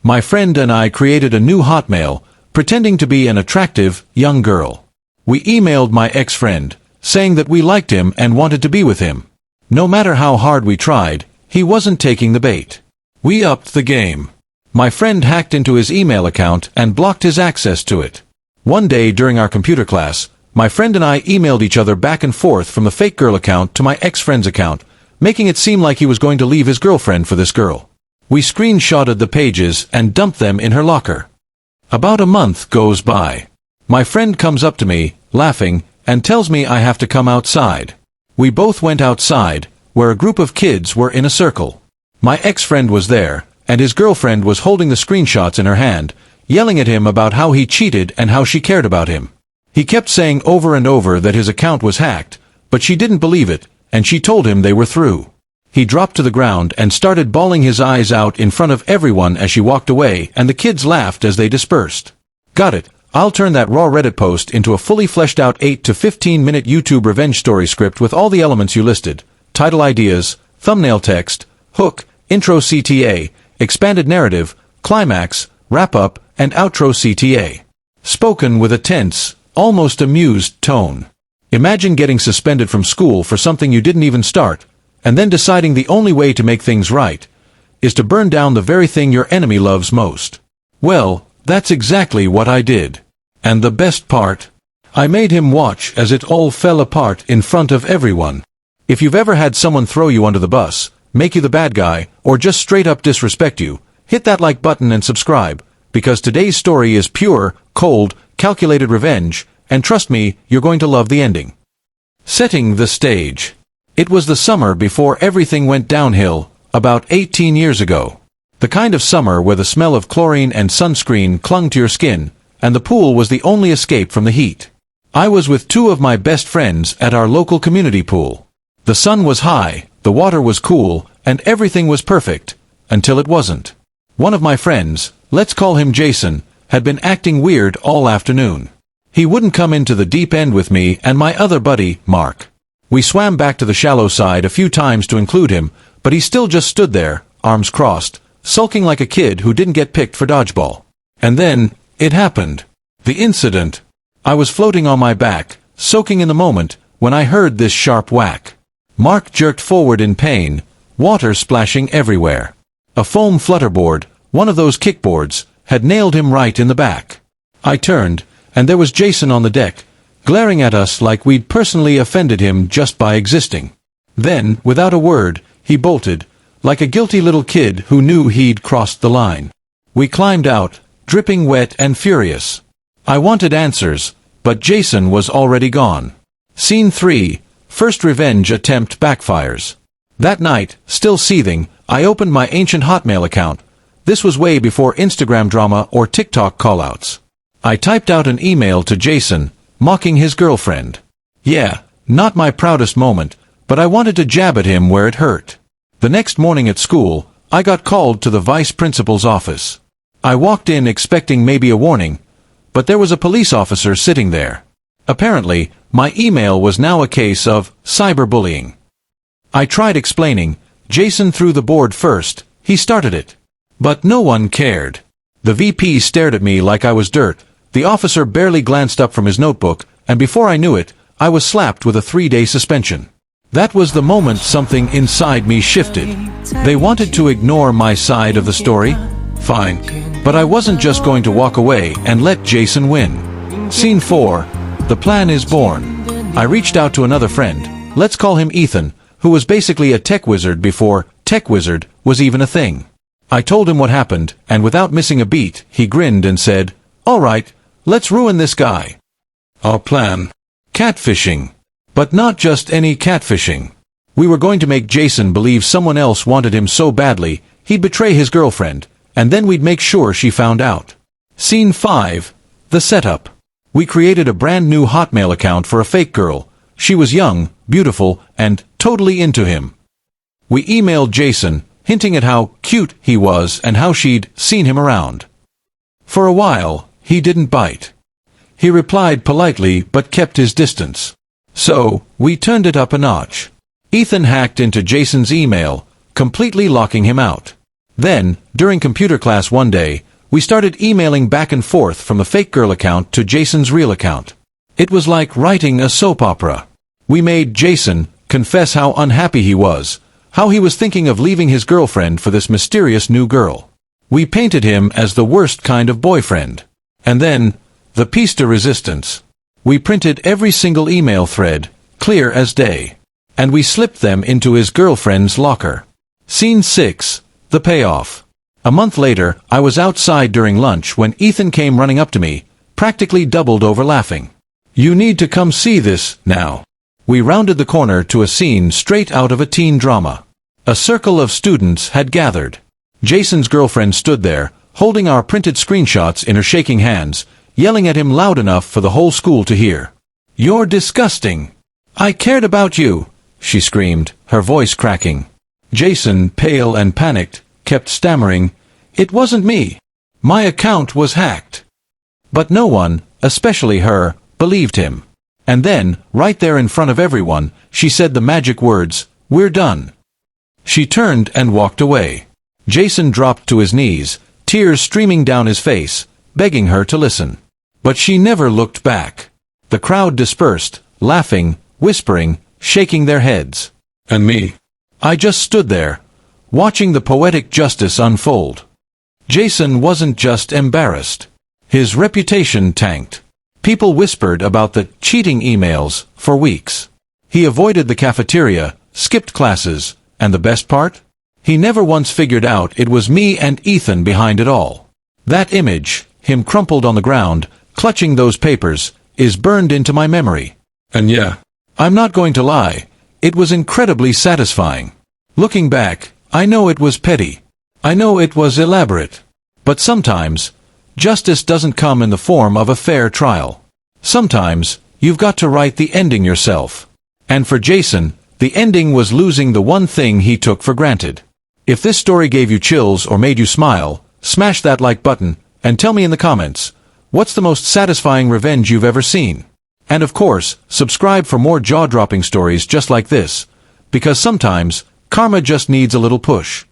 My friend and I created a new Hotmail, pretending to be an attractive, young girl. We emailed my ex-friend, saying that we liked him and wanted to be with him. No matter how hard we tried, he wasn't taking the bait. We upped the game. My friend hacked into his email account and blocked his access to it. One day during our computer class, my friend and I emailed each other back and forth from the fake girl account to my ex-friend's account, making it seem like he was going to leave his girlfriend for this girl. We screenshotted the pages and dumped them in her locker. About a month goes by. My friend comes up to me, laughing, and tells me I have to come outside. We both went outside, where a group of kids were in a circle. My ex-friend was there, and his girlfriend was holding the screenshots in her hand, yelling at him about how he cheated and how she cared about him. He kept saying over and over that his account was hacked, but she didn't believe it, and she told him they were through. He dropped to the ground and started bawling his eyes out in front of everyone as she walked away, and the kids laughed as they dispersed. Got it. I'll turn that raw Reddit post into a fully fleshed out 8 to 15 minute YouTube revenge story script with all the elements you listed: title ideas, thumbnail text, hook, intro CTA, expanded narrative, climax, wrap-up, and outro CTA. Spoken with a tense, almost amused tone. Imagine getting suspended from school for something you didn't even start, and then deciding the only way to make things right is to burn down the very thing your enemy loves most. Well, that's exactly what I did. And the best part? I made him watch as it all fell apart in front of everyone. If you've ever had someone throw you under the bus, make you the bad guy, or just straight up disrespect you, hit that like button and subscribe, because today's story is pure, cold, calculated revenge, and trust me, you're going to love the ending. Setting the stage. It was the summer before everything went downhill, about 18 years ago. The kind of summer where the smell of chlorine and sunscreen clung to your skin, and the pool was the only escape from the heat. I was with two of my best friends at our local community pool. The sun was high, the water was cool, and everything was perfect, until it wasn't. One of my friends, let's call him Jason, had been acting weird all afternoon. He wouldn't come into the deep end with me and my other buddy, Mark. We swam back to the shallow side a few times to include him, but he still just stood there, arms crossed, sulking like a kid who didn't get picked for dodgeball. And then, it happened. The incident. I was floating on my back, soaking in the moment, when I heard this sharp whack. Mark jerked forward in pain, water splashing everywhere. A foam flutterboard, one of those kickboards, had nailed him right in the back. I turned, and there was Jason on the deck, glaring at us like we'd personally offended him just by existing. Then, without a word, he bolted, like a guilty little kid who knew he'd crossed the line. We climbed out, dripping wet and furious. I wanted answers, but Jason was already gone. Scene 3. First revenge attempt backfires. That night, still seething, I opened my ancient Hotmail account. This was way before Instagram drama or TikTok callouts. I typed out an email to Jason, mocking his girlfriend. Yeah, not my proudest moment, but I wanted to jab at him where it hurt. The next morning at school, I got called to the vice principal's office. I walked in expecting maybe a warning, but there was a police officer sitting there. Apparently, my email was now a case of cyberbullying. I tried explaining. Jason threw the board first. He started it. But no one cared. The VP stared at me like I was dirt. The officer barely glanced up from his notebook, and before I knew it, I was slapped with a 3-day suspension. That was the moment something inside me shifted. They wanted to ignore my side of the story? Fine. But I wasn't just going to walk away and let Jason win. Scene 4. The plan is born. I reached out to another friend, let's call him Ethan, who was basically a tech wizard before tech wizard was even a thing. I told him what happened, and without missing a beat, he grinned and said, "All right, let's ruin this guy." Our plan. Catfishing. But not just any catfishing. We were going to make Jason believe someone else wanted him so badly, he'd betray his girlfriend, and then we'd make sure she found out. Scene 5. The setup. We created a brand new Hotmail account for a fake girl. She was young, beautiful, and totally into him. We emailed Jason, hinting at how cute he was and how she'd seen him around. For a while, he didn't bite. He replied politely but kept his distance. So, we turned it up a notch. Ethan hacked into Jason's email, completely locking him out. Then, during computer class one day, we started emailing back and forth from the fake girl account to Jason's real account. It was like writing a soap opera. We made Jason confess how unhappy he was, how he was thinking of leaving his girlfriend for this mysterious new girl. We painted him as the worst kind of boyfriend. And then, the piece de resistance. We printed every single email thread, clear as day. And we slipped them into his girlfriend's locker. Scene 6. The payoff. A month later, I was outside during lunch when Ethan came running up to me, practically doubled over laughing. "You need to come see this, now." We rounded the corner to a scene straight out of a teen drama. A circle of students had gathered. Jason's girlfriend stood there, holding our printed screenshots in her shaking hands, yelling at him loud enough for the whole school to hear. "You're disgusting. I cared about you," she screamed, her voice cracking. Jason, pale and panicked, kept stammering, "It wasn't me. My account was hacked." But no one, especially her, believed him. And then, right there in front of everyone, she said the magic words, "We're done." She turned and walked away. Jason dropped to his knees, tears streaming down his face, begging her to listen. But she never looked back. The crowd dispersed, laughing, whispering, shaking their heads. And me? I just stood there, watching the poetic justice unfold. Jason wasn't just embarrassed. His reputation tanked. People whispered about the cheating emails for weeks. He avoided the cafeteria, skipped classes, and the best part? He never once figured out it was me and Ethan behind it all. That image, him crumpled on the ground, clutching those papers, is burned into my memory. And yeah, I'm not going to lie, it was incredibly satisfying. Looking back, I know it was petty. I know it was elaborate. But sometimes, justice doesn't come in the form of a fair trial. Sometimes, you've got to write the ending yourself. And for Jason, the ending was losing the one thing he took for granted. If this story gave you chills or made you smile, smash that like button, and tell me in the comments, what's the most satisfying revenge you've ever seen? And of course, subscribe for more jaw-dropping stories just like this, because sometimes, karma just needs a little push.